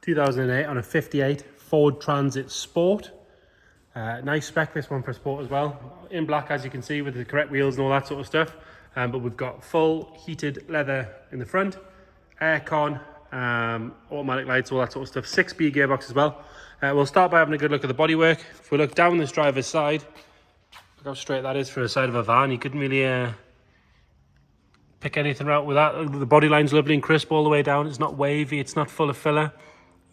2008 on a 58 Ford Transit Sport. Nice spec, this one for sport as well. In black, as you can see, with the correct wheels and all that sort of stuff. But we've got full heated leather in the front, aircon, automatic lights, all that sort of stuff. 6-speed gearbox as well. We'll start by having a good look at the bodywork. If we look down this driver's side, look how straight that is for the side of a van. You couldn't really pick anything out with that. The body line's lovely and crisp all the way down. It's not wavy, it's not full of filler.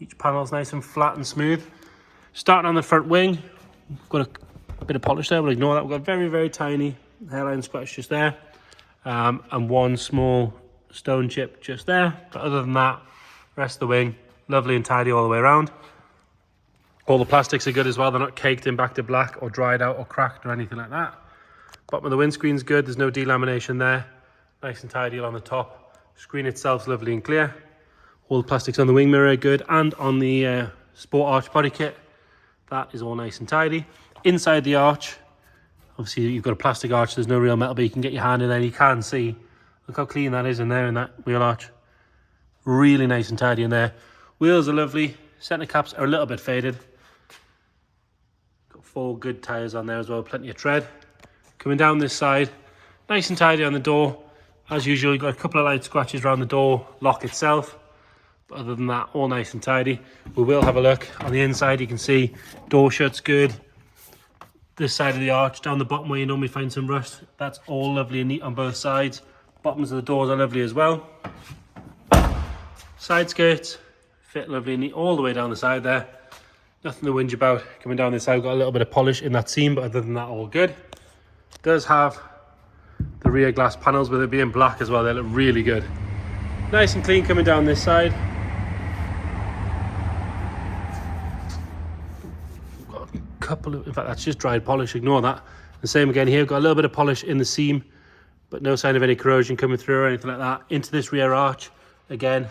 Each panel's nice and flat and smooth. Starting on the front wing, we've got a bit of polish there, we'll ignore that. We've got very, very tiny hairline scratch just there. And one small stone chip just there. But other than that, rest of the wing, lovely and tidy all the way around. All the plastics are good as well. They're not caked in back to black or dried out or cracked or anything like that. Bottom of the windscreen's good. There's no delamination there. Nice and tidy along the top. Screen itself's lovely and clear. All the plastics on the wing mirror are good. And on the Sport Arch body kit, that is all nice and tidy. Inside the arch, obviously you've got a plastic arch, there's no real metal, but you can get your hand in there, you can see. Look how clean that is in there in that wheel arch. Really nice and tidy in there. Wheels are lovely. Centre caps are a little bit faded. Got 4 good tyres on there as well, plenty of tread. Coming down this side, nice and tidy on the door. As usual, you've got a couple of light scratches around the door lock itself. But other than that, all nice and tidy. We will have a look on the inside. You can see door shut's good. This side of the arch, down the bottom where you normally find some rust, that's all lovely and neat on both sides. Bottoms of the doors are lovely as well. Side skirts fit lovely and neat all the way down the side there. Nothing to whinge about. Coming down this side, got a little bit of polish in that seam, but other than that, all good. Does have the rear glass panels, with it being black as well. They look really good. Nice and clean coming down this side. Couple of, in fact, that's just dried polish, ignore that. The same again here, we've got a little bit of polish in the seam, but no sign of any corrosion coming through or anything like that. Into this rear arch, again,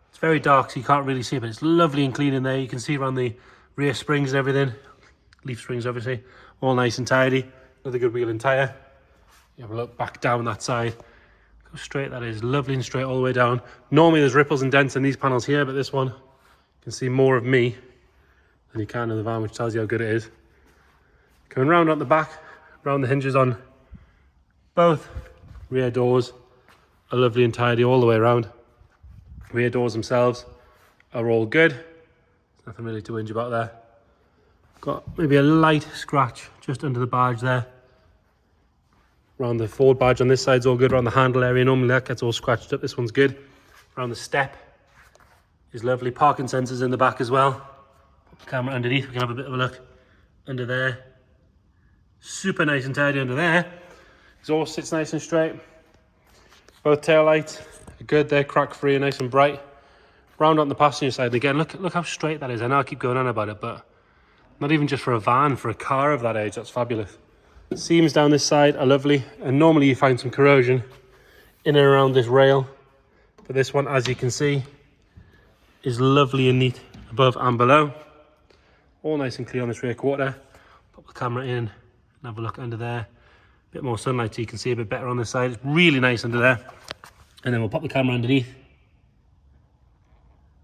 it's very dark so you can't really see it, but it's lovely and clean in there. You can see around the rear springs and everything, leaf springs obviously, all nice and tidy. Another good wheel and tyre. You have a look back down that side, how straight that is, lovely and straight all the way down. Normally there's ripples and dents in these panels here, but this one, you can see more of me than you can in the van, which tells you how good it is. Coming round on the back, round the hinges on both rear doors are lovely and tidy all the way around. Rear doors themselves are all good. Nothing really to whinge about there. Got maybe a light scratch just under the badge there. Around the Ford badge on this side's all good. Around the handle area, normally that gets all scratched up. This one's good. Around the step is lovely. Parking sensors in the back as well. Camera underneath, we can have a bit of a look under there. Super nice and tidy under there. Exhaust sits nice and straight. Both tail lights are good, they're crack free and nice and bright. Round on the passenger side, and again, look how straight that is. I know I keep going on about it, but not even just for a van, for a car of that age, that's fabulous. The seams down this side are lovely, and normally you find some corrosion in and around this rail, but this one, as you can see, is lovely and neat above and below. All nice and clear on this rear quarter. Pop the camera in and have a look under there. A bit more sunlight so you can see a bit better on this side. It's really nice under there. And then we'll pop the camera underneath.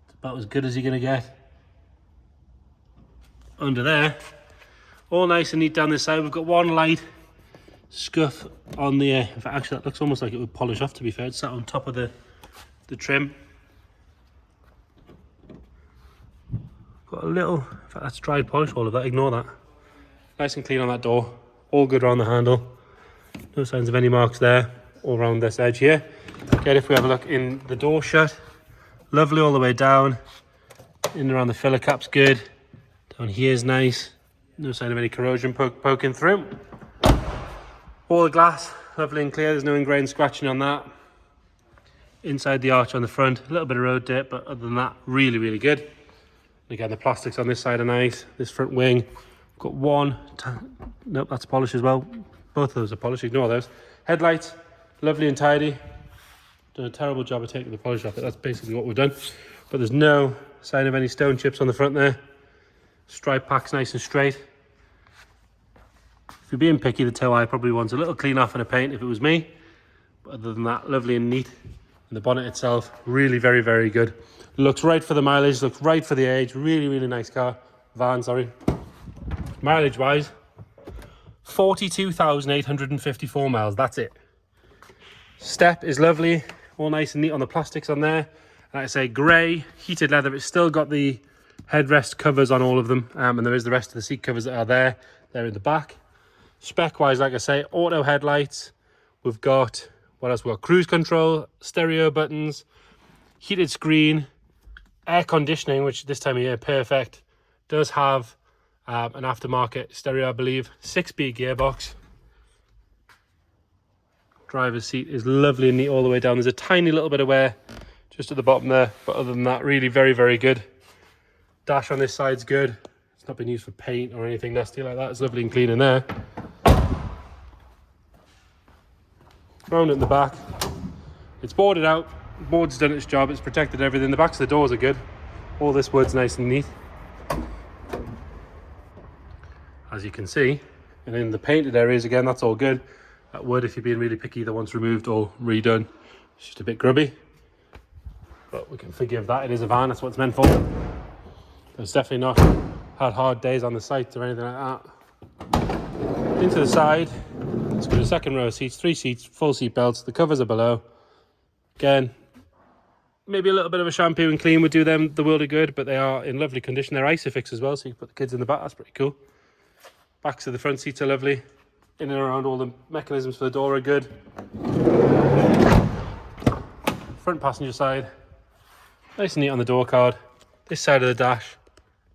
It's about as good as you're gonna get. Under there. All nice and neat down this side. We've got one light scuff on the, in fact, actually that looks almost like it would polish off, to be fair. It's sat on top of the trim. Got a little, in fact that's dried polish, all of that, ignore that. Nice and clean on that door, all good around the handle. No signs of any marks there, all around this edge here. Again, if we have a look in the door shut, lovely all the way down. In and around the filler cap's good. Down here's nice, no sign of any corrosion poking through. All the glass, lovely and clear, there's no ingrained scratching on that. Inside the arch on the front, a little bit of road dirt, but other than that, really, really good. Again, the plastics on this side are nice. This front wing, we've got one, nope, that's polished as well. Both of those are polished, ignore those. Headlights, lovely and tidy. Done a terrible job of taking the polish off it. That's basically what we've done. But there's no sign of any stone chips on the front there. Stripe pack's nice and straight. If you're being picky, the tail eye probably wants a little clean off and a paint if it was me. But other than that, lovely and neat. And the bonnet itself, really very, very good. Looks right for the mileage, looks right for the age. Really nice car. Van, sorry. Mileage wise, 42,854 miles, that's it. Step is lovely, all nice and neat on the plastics on there. Like I say, grey, heated leather. It's still got the headrest covers on all of them, and there is the rest of the seat covers that are there. They're in the back. Spec wise, like I say, auto headlights. We've got, what else? We've got cruise control, stereo buttons, heated screen, air conditioning, which this time of year, perfect. Does have an aftermarket stereo, I believe. 6-speed gearbox. Driver's seat is lovely and neat all the way down. There's a tiny little bit of wear just at the bottom there, but other than that, really very good. Dash on this side's good. It's not been used for paint or anything nasty like that. It's lovely and clean in there. Round in the back, it's boarded out. The board's done its job. It's protected everything. The backs of the doors are good. All this wood's nice and neat, as you can see. And in the painted areas again, that's all good. That wood, if you're being really picky, either once removed or redone, it's just a bit grubby, but we can forgive that. It is a van, that's what it's meant for. It's definitely not had hard days on the site or anything like that. Into the side, let's go to the second row of seats, 3 seats, full seat belts. The covers are below. Again, maybe a little bit of a shampoo and clean would do them the world of good, but they are in lovely condition. They're Isofix as well, so you can put the kids in the back. That's pretty cool. Backs of the front seats are lovely. In and around, all the mechanisms for the door are good. Front passenger side, nice and neat on the door card. This side of the dash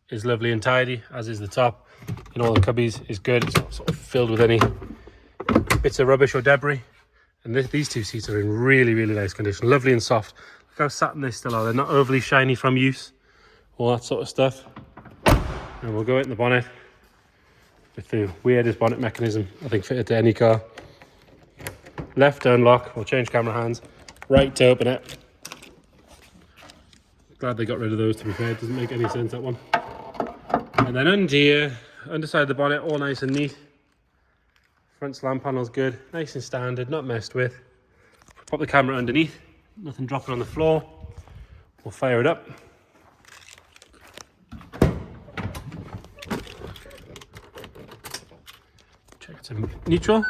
is lovely and tidy, as is the top. And all the cubbies is good. It's not sort of filled with any bits of rubbish or debris. And these 2 seats are in really nice condition. Lovely and soft. Look how satin they still are. They're not overly shiny from use. All that sort of stuff. And we'll go in the bonnet with the weirdest bonnet mechanism I think fitted to any car. Left to unlock, we'll change camera hands. Right to open it. Glad they got rid of those, to be fair. It doesn't make any sense, that one. And then under here, underside of the bonnet, all nice and neat. Front slam panel's good, nice and standard, not messed with. Pop the camera underneath, nothing dropping on the floor. We'll fire it up. Check it to neutral.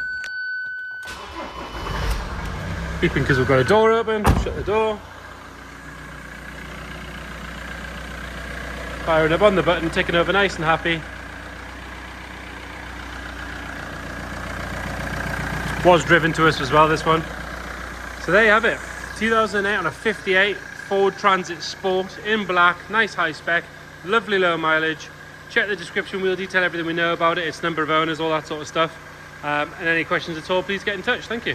Beeping because we've got a door open, shut the door. Fire it up on the button, ticking over nice and happy. Was driven to us as well, this one. So there you have it. 2008 on a 58 Ford Transit Sport in black, nice high spec, lovely low mileage. Check the description, we'll detail everything we know about it, its number of owners, all that sort of stuff. And any questions at all, please get in touch. Thank you.